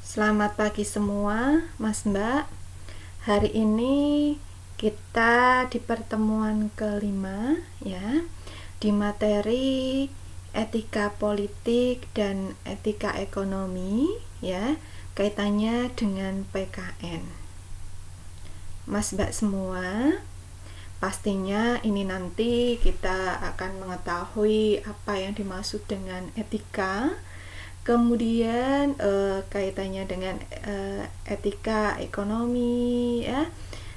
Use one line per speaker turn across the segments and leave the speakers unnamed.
Selamat pagi semua, Mas Mbak. Hari ini kita di pertemuan kelima ya, di materi etika politik dan etika ekonomi ya, kaitannya dengan PKN. Mas Mbak semua, pastinya ini nanti kita akan mengetahui apa yang dimaksud dengan etika. Kemudian kaitannya dengan etika ekonomi ya.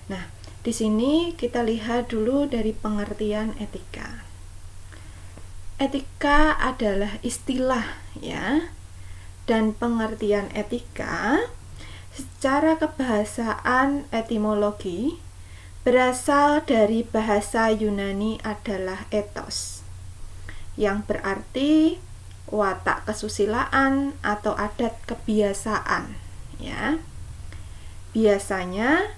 Nah, di sini kita lihat dulu dari pengertian etika. Etika adalah istilah ya. Dan pengertian etika secara kebahasaan etimologi berasal dari bahasa Yunani adalah ethos, yang berarti watak kesusilaan atau adat kebiasaan ya. Biasanya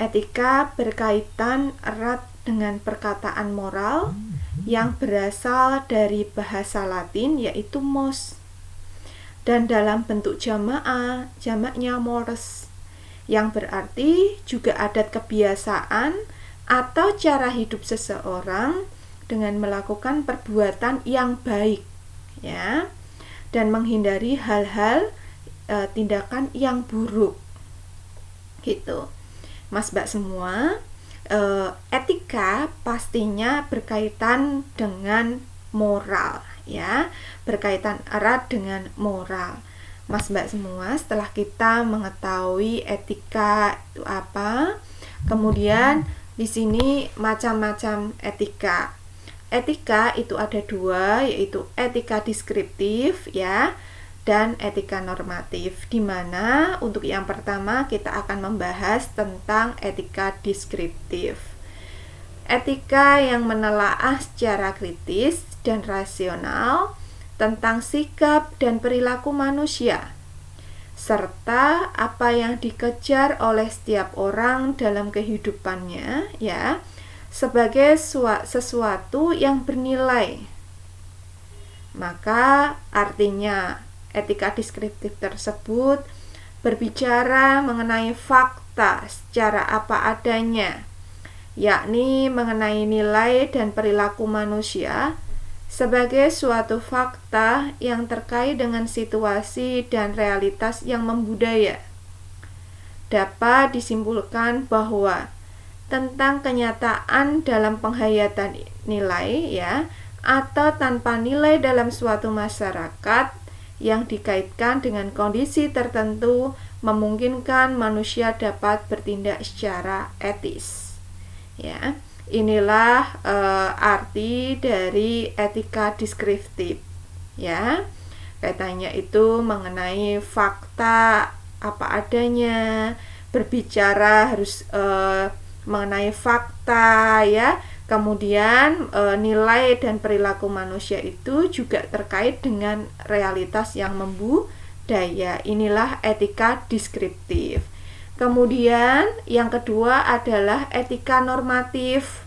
etika berkaitan erat dengan perkataan moral yang berasal dari bahasa Latin yaitu mos, dan dalam bentuk jamaknya mores, yang berarti juga adat kebiasaan atau cara hidup seseorang dengan melakukan perbuatan yang baik ya, dan menghindari hal-hal tindakan yang buruk gitu. Mas Mbak semua, etika pastinya berkaitan dengan moral ya, berkaitan erat dengan moral. Mas Mbak semua, setelah kita mengetahui etika itu apa, kemudian di sini macam-macam etika. Etika itu ada dua, yaitu etika deskriptif ya, dan etika normatif, di mana untuk yang pertama kita akan membahas tentang etika deskriptif. Etika yang menelaah secara kritis dan rasional tentang sikap dan perilaku manusia, serta apa yang dikejar oleh setiap orang dalam kehidupannya ya, sebagai sesuatu yang bernilai. Maka artinya etika deskriptif tersebut berbicara mengenai fakta secara apa adanya, yakni mengenai nilai dan perilaku manusia sebagai suatu fakta yang terkait dengan situasi dan realitas yang membudaya. Dapat disimpulkan bahwa tentang kenyataan dalam penghayatan nilai ya, atau tanpa nilai dalam suatu masyarakat yang dikaitkan dengan kondisi tertentu memungkinkan manusia dapat bertindak secara etis ya. Inilah arti dari etika deskriptif ya. Kaitannya itu mengenai fakta apa adanya, berbicara harus mengenai fakta ya. Kemudian nilai dan perilaku manusia itu juga terkait dengan realitas yang membudaya. Inilah etika deskriptif. Kemudian yang kedua adalah etika normatif.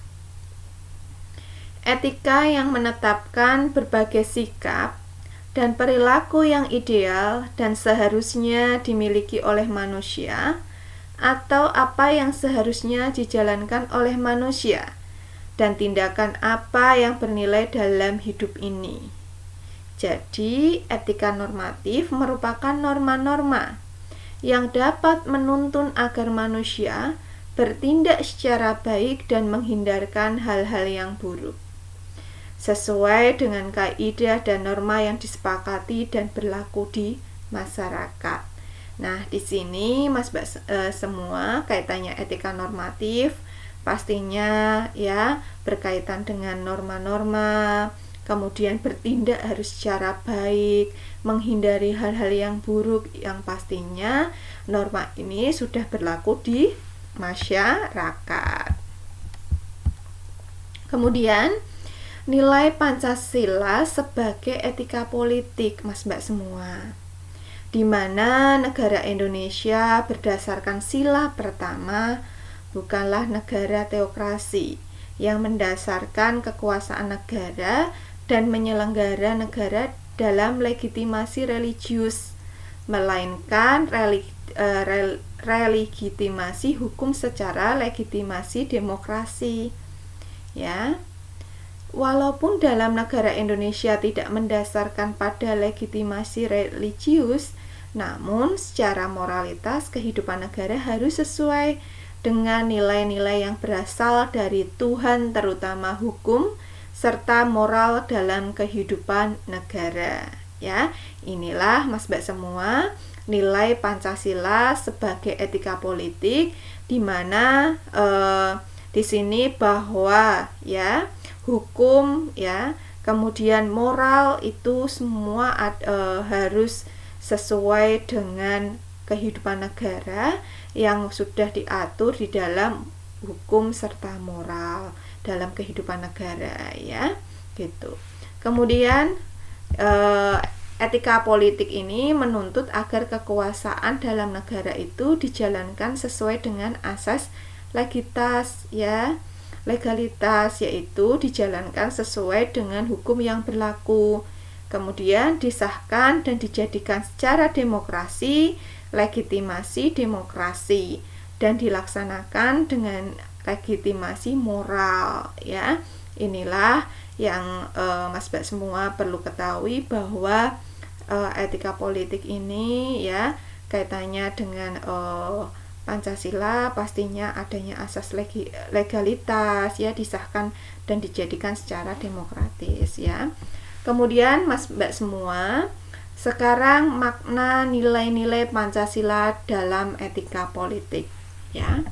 Etika yang menetapkan berbagai sikap dan perilaku yang ideal dan seharusnya dimiliki oleh manusia, atau apa yang seharusnya dijalankan oleh manusia, dan tindakan apa yang bernilai dalam hidup ini. Jadi, etika normatif merupakan norma-norma yang dapat menuntun agar manusia bertindak secara baik dan menghindarkan hal-hal yang buruk, sesuai dengan kaidah dan norma yang disepakati dan berlaku di masyarakat. Nah, di sini Mas Mbak semua, kaitannya etika normatif pastinya ya berkaitan dengan norma-norma, kemudian bertindak harus secara baik, menghindari hal-hal yang buruk, yang pastinya norma ini sudah berlaku di masyarakat. Kemudian nilai Pancasila sebagai etika politik, Mas Mbak semua, di mana negara Indonesia berdasarkan sila pertama bukanlah negara teokrasi yang mendasarkan kekuasaan negara dan menyelenggara negara dalam legitimasi religius, melainkan relegitimasi hukum secara legitimasi demokrasi. Ya. Walaupun dalam negara Indonesia tidak mendasarkan pada legitimasi religius, namun secara moralitas kehidupan negara harus sesuai dengan nilai-nilai yang berasal dari Tuhan, terutama hukum serta moral dalam kehidupan negara. Ya, inilah Mas Mbak semua nilai Pancasila sebagai etika politik, di mana di sini bahwa ya hukum ya kemudian moral itu semua harus sesuai dengan kehidupan negara yang sudah diatur di dalam hukum serta moral dalam kehidupan negara, ya gitu. Kemudian etika politik ini menuntut agar kekuasaan dalam negara itu dijalankan sesuai dengan asas legalitas, ya. Legalitas yaitu dijalankan sesuai dengan hukum yang berlaku, kemudian disahkan dan dijadikan secara demokrasi, legitimasi demokrasi, dan dilaksanakan dengan legitimasi moral, ya. Inilah yang Mas Mbak semua perlu ketahui, bahwa etika politik ini ya kaitannya dengan Pancasila, pastinya adanya asas legalitas, ya, disahkan dan dijadikan secara demokratis, ya. Kemudian Mas Mbak semua, sekarang makna nilai-nilai Pancasila dalam etika politik, ya.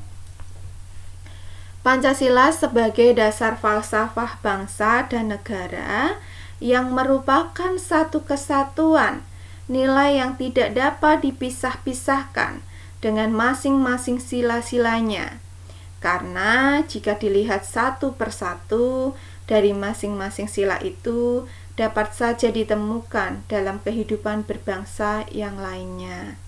Pancasila sebagai dasar falsafah bangsa dan negara yang merupakan satu kesatuan, nilai yang tidak dapat dipisah-pisahkan dengan masing-masing sila-silanya. Karena jika dilihat satu persatu dari masing-masing sila itu dapat saja ditemukan dalam kehidupan berbangsa yang lainnya.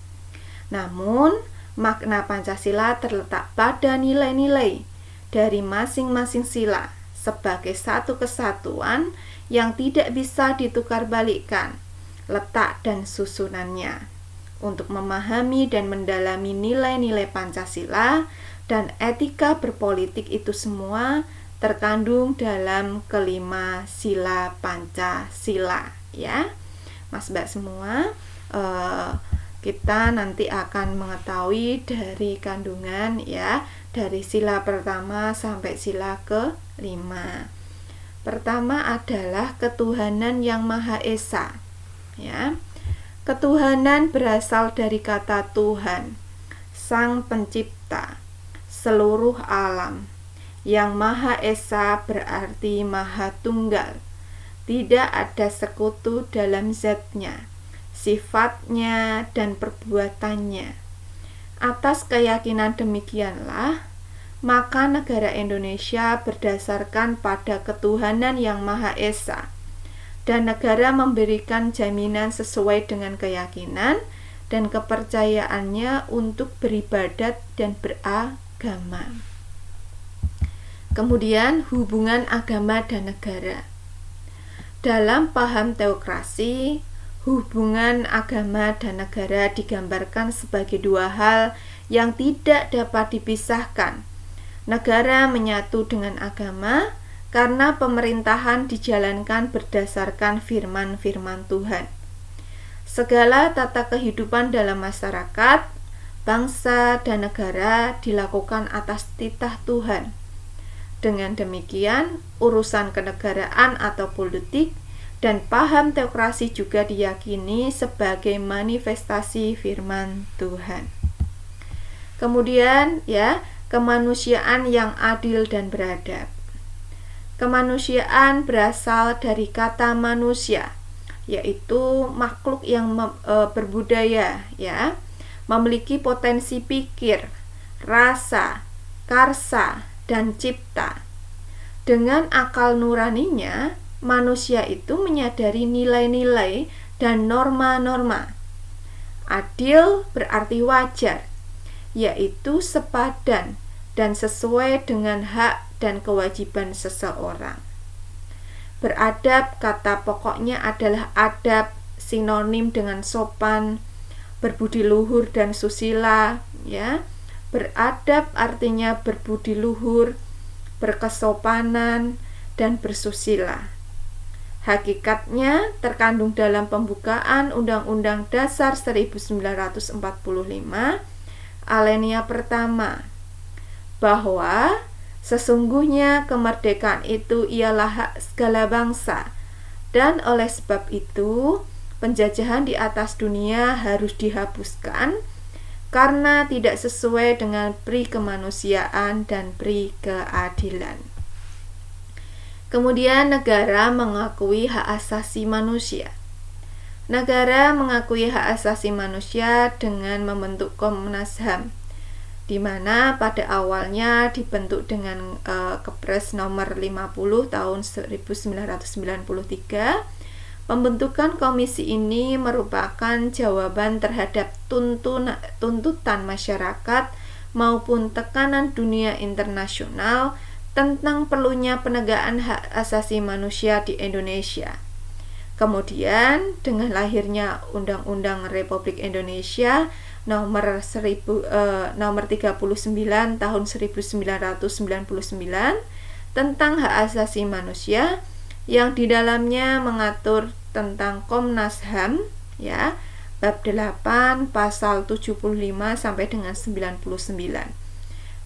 Namun, makna Pancasila terletak pada nilai-nilai dari masing-masing sila sebagai satu kesatuan yang tidak bisa ditukar-balikkan letak dan susunannya. Untuk memahami dan mendalami nilai-nilai Pancasila dan etika berpolitik itu semua terkandung dalam kelima sila Pancasila, ya. Mas Mbak semua, kita nanti akan mengetahui dari kandungan, ya, dari sila pertama sampai sila ke-5. Pertama adalah ketuhanan yang Maha Esa, ya. Ketuhanan berasal dari kata Tuhan, Sang Pencipta, seluruh alam. Yang Maha Esa berarti Maha Tunggal. Tidak ada sekutu dalam zatnya, sifatnya, dan perbuatannya. Atas keyakinan demikianlah, maka negara Indonesia berdasarkan pada ketuhanan yang Maha Esa, dan negara memberikan jaminan sesuai dengan keyakinan dan kepercayaannya untuk beribadat dan beragama. Kemudian hubungan agama dan negara. Dalam paham teokrasi, hubungan agama dan negara digambarkan sebagai dua hal yang tidak dapat dipisahkan. Negara menyatu dengan agama karena pemerintahan dijalankan berdasarkan firman-firman Tuhan. Segala tata kehidupan dalam masyarakat, bangsa, dan negara dilakukan atas titah Tuhan. Dengan demikian, urusan kenegaraan atau politik dan paham teokrasi juga diyakini sebagai manifestasi firman Tuhan. Kemudian, ya, kemanusiaan yang adil dan beradab. Kemanusiaan berasal dari kata manusia, yaitu makhluk yang berbudaya, ya, memiliki potensi pikir, rasa, karsa, dan cipta. Dengan akal nuraninya, manusia itu menyadari nilai-nilai dan norma-norma. Adil berarti wajar, yaitu sepadan dan sesuai dengan hak dan kewajiban seseorang. Beradab, kata pokoknya adalah adab, sinonim dengan sopan, berbudi luhur dan susila, ya. Beradab artinya berbudi luhur, berkesopanan, dan bersusila. Hakikatnya terkandung dalam pembukaan Undang-Undang Dasar 1945 alinea pertama, bahwa sesungguhnya kemerdekaan itu ialah hak segala bangsa, dan oleh sebab itu penjajahan di atas dunia harus dihapuskan karena tidak sesuai dengan pri kemanusiaan dan pri keadilan. Kemudian negara mengakui hak asasi manusia. Negara mengakui hak asasi manusia dengan membentuk Komnas HAM, di mana pada awalnya dibentuk dengan Kepres nomor 50 tahun 1993. Pembentukan komisi ini merupakan jawaban terhadap tuntutan masyarakat maupun tekanan dunia internasional tentang perlunya penegakan hak asasi manusia di Indonesia. Kemudian dengan lahirnya Undang-Undang Republik Indonesia nomor 39 tahun 1999 tentang hak asasi manusia, yang di dalamnya mengatur tentang Komnas HAM, ya, bab 8 pasal 75 sampai dengan 99.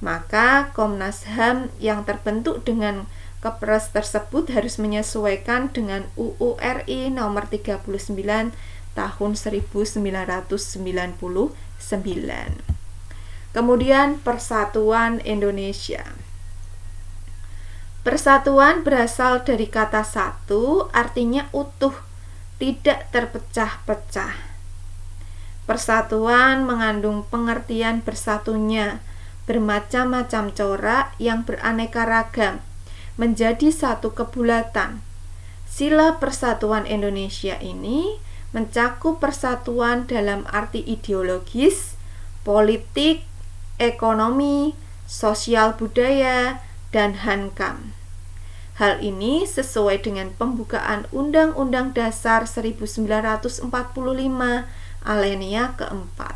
Maka Komnas HAM yang terbentuk dengan Kepres tersebut harus menyesuaikan dengan UU RI nomor 39 tahun 1999. Kemudian Persatuan Indonesia. Persatuan berasal dari kata satu, artinya utuh, tidak terpecah-pecah. Persatuan mengandung pengertian bersatunya bermacam-macam corak yang beraneka ragam menjadi satu kebulatan. Sila Persatuan Indonesia ini mencakup persatuan dalam arti ideologis, politik, ekonomi, sosial budaya, dan hankam. Hal ini sesuai dengan pembukaan Undang-Undang Dasar 1945 alinea keempat,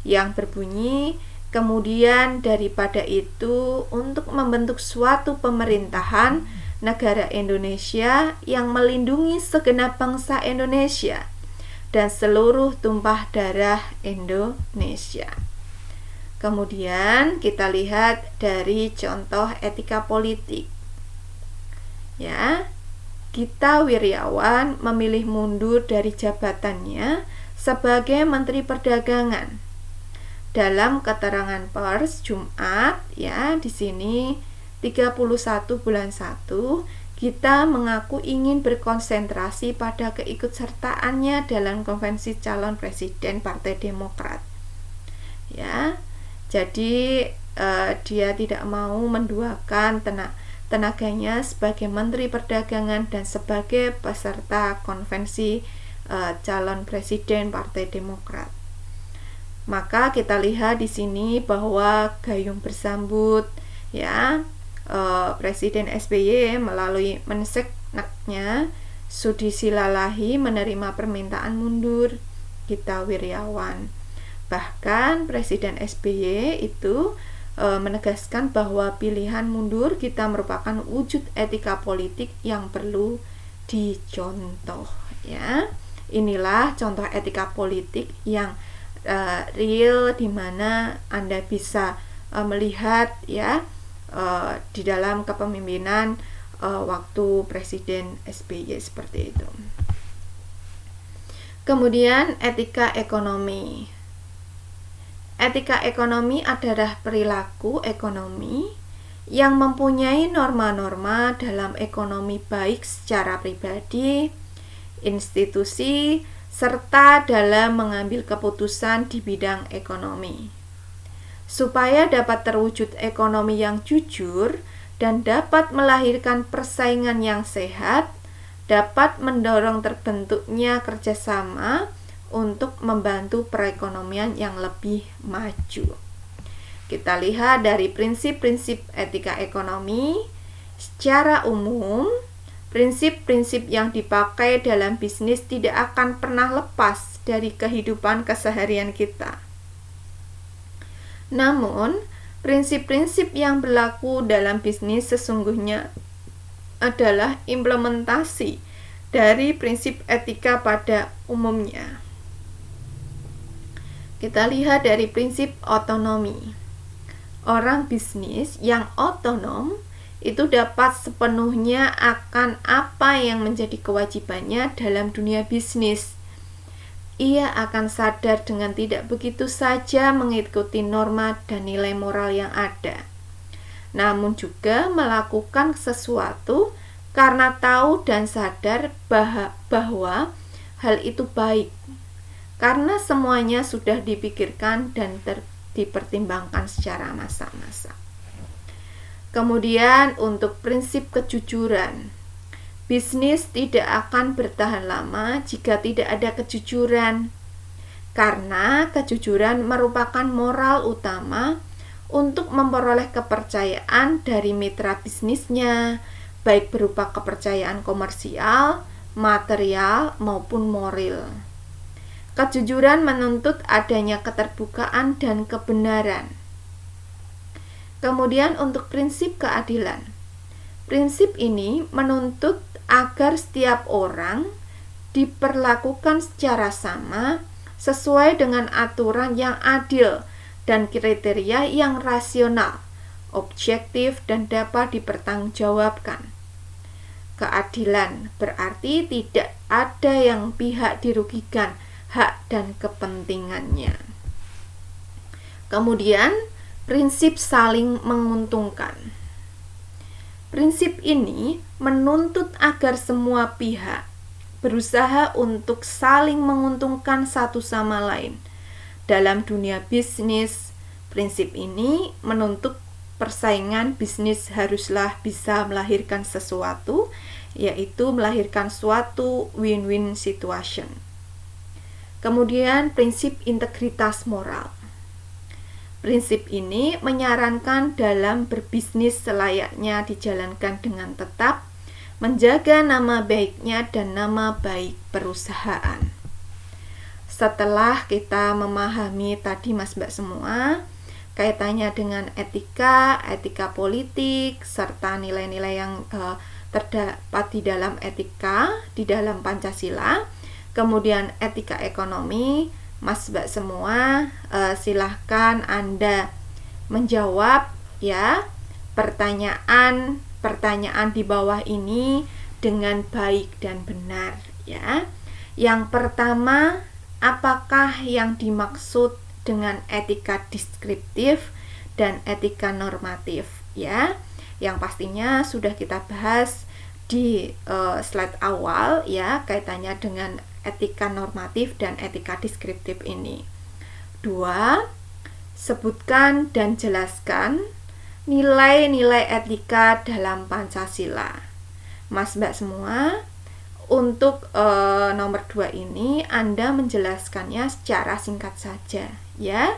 yang berbunyi, kemudian daripada itu untuk membentuk suatu pemerintahan negara Indonesia yang melindungi segenap bangsa Indonesia dan seluruh tumpah darah Indonesia. Kemudian kita lihat dari contoh etika politik. Ya, Gita Wirjawan memilih mundur dari jabatannya sebagai Menteri Perdagangan. Dalam keterangan pers Jumat, ya, di sini 31 bulan 1, Gita mengaku ingin berkonsentrasi pada keikutsertaannya dalam konvensi calon presiden Partai Demokrat. Ya, jadi dia tidak mau menduakan tenaganya sebagai Menteri Perdagangan dan sebagai peserta konvensi calon presiden Partai Demokrat. Maka kita lihat di sini bahwa gayung bersambut, ya, Presiden SBY melalui Menseknaknya Sudi Silalahi menerima permintaan mundur Gita Wirjawan. Bahkan Presiden SBY itu menegaskan bahwa pilihan mundur Gita merupakan wujud etika politik yang perlu dicontoh, ya. Inilah contoh etika politik yang real, di mana Anda bisa melihat, ya, di dalam kepemimpinan waktu Presiden SBY seperti itu. Kemudian etika ekonomi. Etika ekonomi adalah perilaku ekonomi yang mempunyai norma-norma dalam ekonomi baik secara pribadi, institusi, serta dalam mengambil keputusan di bidang ekonomi. Supaya dapat terwujud ekonomi yang jujur dan dapat melahirkan persaingan yang sehat, dapat mendorong terbentuknya kerjasama untuk membantu perekonomian yang lebih maju. Kita lihat dari prinsip-prinsip etika ekonomi. Secara umum, Prinsip-prinsip yang dipakai dalam bisnis tidak akan pernah lepas dari kehidupan keseharian kita. Namun, prinsip-prinsip yang berlaku dalam bisnis sesungguhnya adalah implementasi dari prinsip etika pada umumnya. Kita lihat dari prinsip otonomi. Orang bisnis yang otonom itu dapat sepenuhnya akan apa yang menjadi kewajibannya dalam dunia bisnis. Ia akan sadar dengan tidak begitu saja mengikuti norma dan nilai moral yang ada, namun juga melakukan sesuatu karena tahu dan sadar bahwa hal itu baik, karena semuanya sudah dipikirkan dan dipertimbangkan secara matang-matang. Kemudian untuk prinsip kejujuran, bisnis tidak akan bertahan lama jika tidak ada kejujuran, karena kejujuran merupakan moral utama untuk memperoleh kepercayaan dari mitra bisnisnya, baik berupa kepercayaan komersial, material, maupun moral. Kejujuran menuntut adanya keterbukaan dan kebenaran. Kemudian untuk prinsip keadilan. Prinsip ini menuntut agar setiap orang diperlakukan secara sama sesuai dengan aturan yang adil dan kriteria yang rasional, objektif, dan dapat dipertanggungjawabkan. Keadilan berarti tidak ada yang pihak dirugikan hak dan kepentingannya. Kemudian prinsip saling menguntungkan. Prinsip ini menuntut agar semua pihak berusaha untuk saling menguntungkan satu sama lain. Dalam dunia bisnis, prinsip ini menuntut persaingan bisnis haruslah bisa melahirkan sesuatu, yaitu melahirkan suatu win-win situation. Kemudian prinsip integritas moral. Prinsip ini menyarankan dalam berbisnis selayaknya dijalankan dengan tetap, menjaga nama baiknya dan nama baik perusahaan. Setelah kita memahami tadi Mas Mbak semua, kaitannya dengan etika, etika politik, serta nilai-nilai yang terdapat di dalam etika, di dalam Pancasila, kemudian etika ekonomi, Mas Mbak semua, silahkan Anda menjawab ya pertanyaan di bawah ini dengan baik dan benar ya. Yang pertama, apakah yang dimaksud dengan etika deskriptif dan etika normatif ya? Yang pastinya sudah kita bahas di slide awal ya, kaitannya dengan etika normatif dan etika deskriptif ini. 2. Sebutkan dan jelaskan nilai-nilai etika dalam Pancasila. Mas Mbak semua, untuk nomor 2 ini Anda menjelaskannya secara singkat saja ya.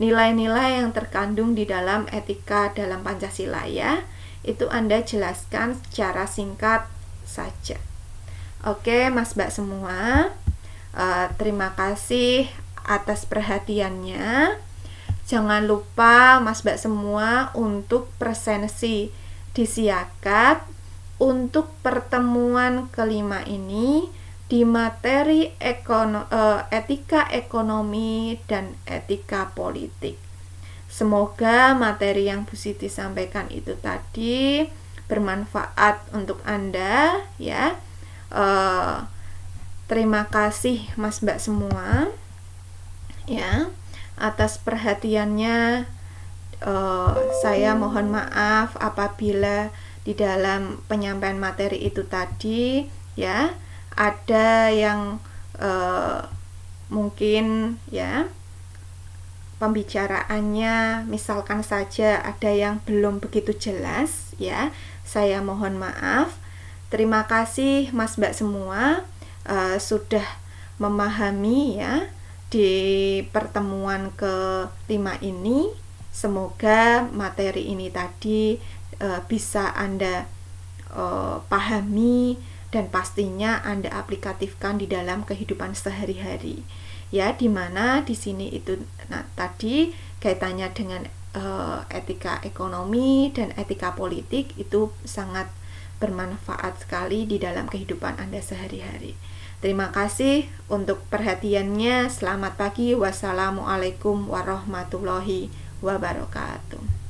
Nilai-nilai yang terkandung di dalam etika dalam Pancasila ya, itu Anda jelaskan secara singkat saja. Oke, Mas Mbak semua, terima kasih atas perhatiannya. Jangan lupa Mas Mbak semua untuk presensi disiapkan untuk pertemuan kelima ini di materi etika ekonomi dan etika politik. Semoga materi yang Bu Siti sampaikan itu tadi bermanfaat untuk Anda ya. Terima kasih Mas Mbak semua ya atas perhatiannya. Saya mohon maaf apabila di dalam penyampaian materi itu tadi ya ada yang mungkin ya pembicaraannya misalkan saja ada yang belum begitu jelas ya, saya mohon maaf. Terima kasih Mas Mbak semua sudah memahami ya di pertemuan ke-5 ini. Semoga materi ini tadi bisa Anda pahami dan pastinya Anda aplikatifkan di dalam kehidupan sehari-hari. Ya, dimana di sini itu tadi kaitannya dengan etika ekonomi dan etika politik itu sangat bermanfaat sekali di dalam kehidupan Anda sehari-hari. Terima kasih untuk perhatiannya. Selamat pagi. Wassalamualaikum warahmatullahi wabarakatuh.